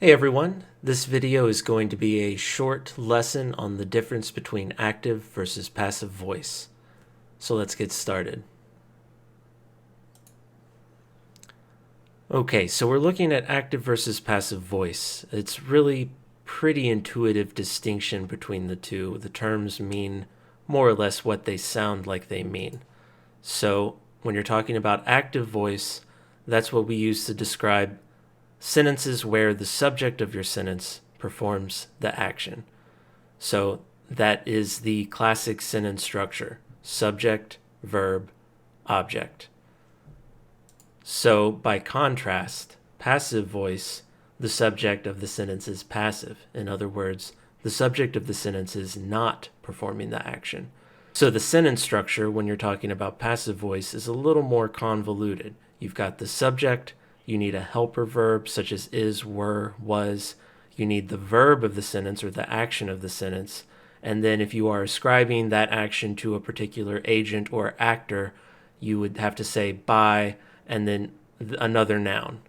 Hey everyone, this video is going to be a short lesson on the difference between active versus passive voice. So let's get started. Okay, so we're looking at active versus passive voice. It's really pretty intuitive distinction between the two. The terms mean more or less what they sound like they mean. So when you're talking about active voice, that's what we use to describe sentences where the subject of your sentence performs the action. So that is the classic sentence structure: subject, verb, object. So by contrast, passive voice, the subject of the sentence is passive. In other words, the subject of the sentence is not performing the action. So the sentence structure, when you're talking about passive voice, is a little more convoluted. You've got the subject, you need a helper verb such as is, were, was. You need the verb of the sentence or the action of the sentence. And then if you are ascribing that action to a particular agent or actor, you would have to say by and then another noun.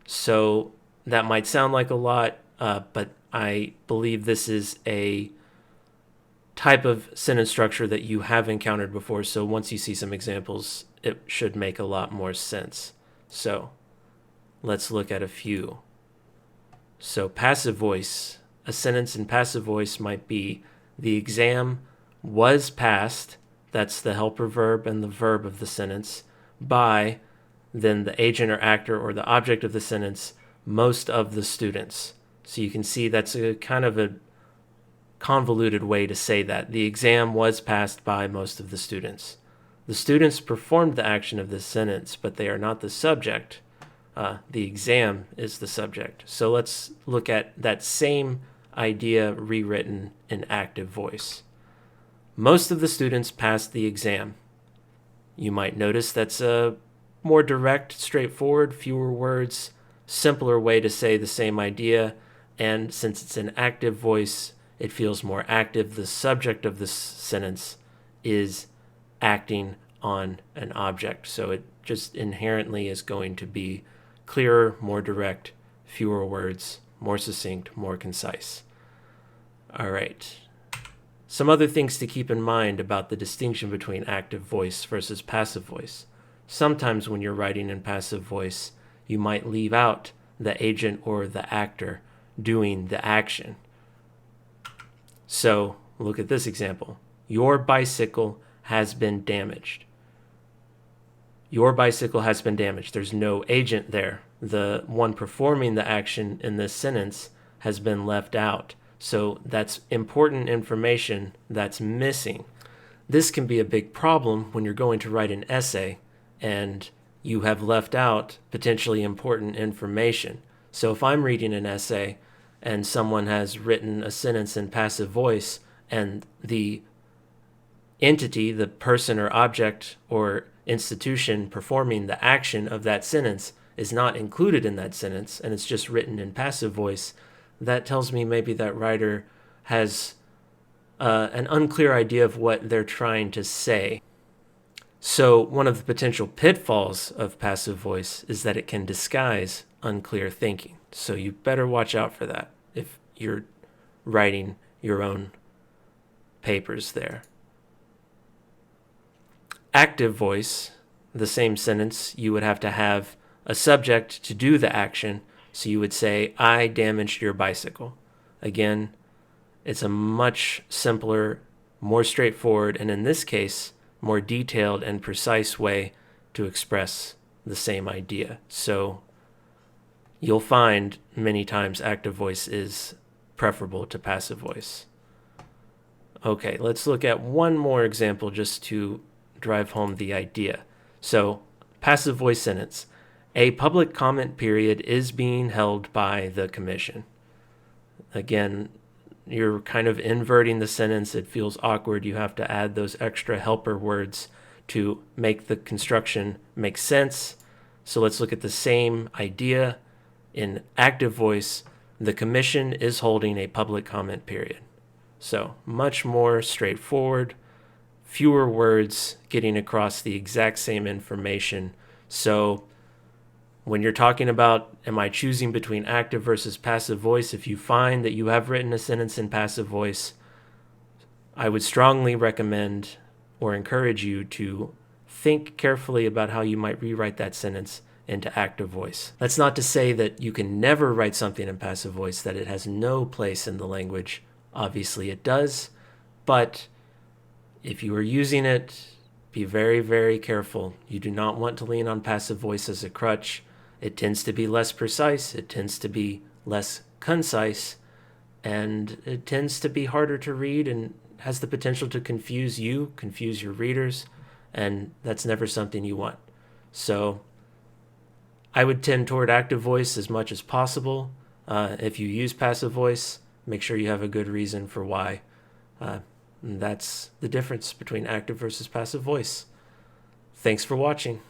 So that might sound like a lot, but I believe this is a type of sentence structure that you have encountered before. So once you see some examples, it should make a lot more sense. So let's look at a few. So passive voice, a sentence in passive voice might be: the exam was passed, that's the helper verb and the verb of the sentence, by, then the agent or actor or the object of the sentence, most of the students. So you can see that's a kind of a convoluted way to say that. The exam was passed by most of the students. The students performed the action of this sentence, but they are not the subject. The exam is the subject. So let's look at that same idea rewritten in active voice. Most of the students passed the exam. You might notice that's a more direct, straightforward, fewer words, simpler way to say the same idea. And since it's an active voice, it feels more active. The subject of this sentence is acting on an object. So it just inherently is going to be clearer, more direct, fewer words, more succinct, more concise. All right. Some other things to keep in mind about the distinction between active voice versus passive voice. Sometimes when you're writing in passive voice, you might leave out the agent or the actor doing the action. So look at this example. Your bicycle has been damaged. Your bicycle has been damaged. There's no agent there. The one performing the action in this sentence has been left out. So that's important information that's missing. This can be a big problem when you're going to write an essay and you have left out potentially important information. So if I'm reading an essay and someone has written a sentence in passive voice and the entity, the person or object or institution performing the action of that sentence is not included in that sentence and it's just written in passive voice, that tells me maybe that writer has an unclear idea of what they're trying to say. So one of the potential pitfalls of passive voice is that it can disguise unclear thinking. So you better watch out for that if you're writing your own papers there. Active voice, the same sentence, you would have to have a subject to do the action. So you would say, I damaged your bicycle. Again, it's a much simpler, more straightforward, and in this case, more detailed and precise way to express the same idea. So you'll find many times active voice is preferable to passive voice. Okay, let's look at one more example just to drive home the idea. So passive voice sentence: a public comment period is being held by the commission. Again, you're kind of inverting the sentence. It feels awkward. You have to add those extra helper words to make the construction make sense. So let's look at the same idea in active voice. The commission is holding a public comment period. So much more straightforward, fewer words getting across the exact same information. So when you're talking about, am I choosing between active versus passive voice, if you find that you have written a sentence in passive voice, I would strongly recommend or encourage you to think carefully about how you might rewrite that sentence into active voice. That's not to say that you can never write something in passive voice, that it has no place in the language. Obviously it does, but if you are using it, be very, very careful. You do not want to lean on passive voice as a crutch. It tends to be less precise, it tends to be less concise, and it tends to be harder to read and has the potential to confuse you, confuse your readers, and that's never something you want. So I would tend toward active voice as much as possible. If you use passive voice, make sure you have a good reason for why. And that's the difference between active versus passive voice. Thanks for watching.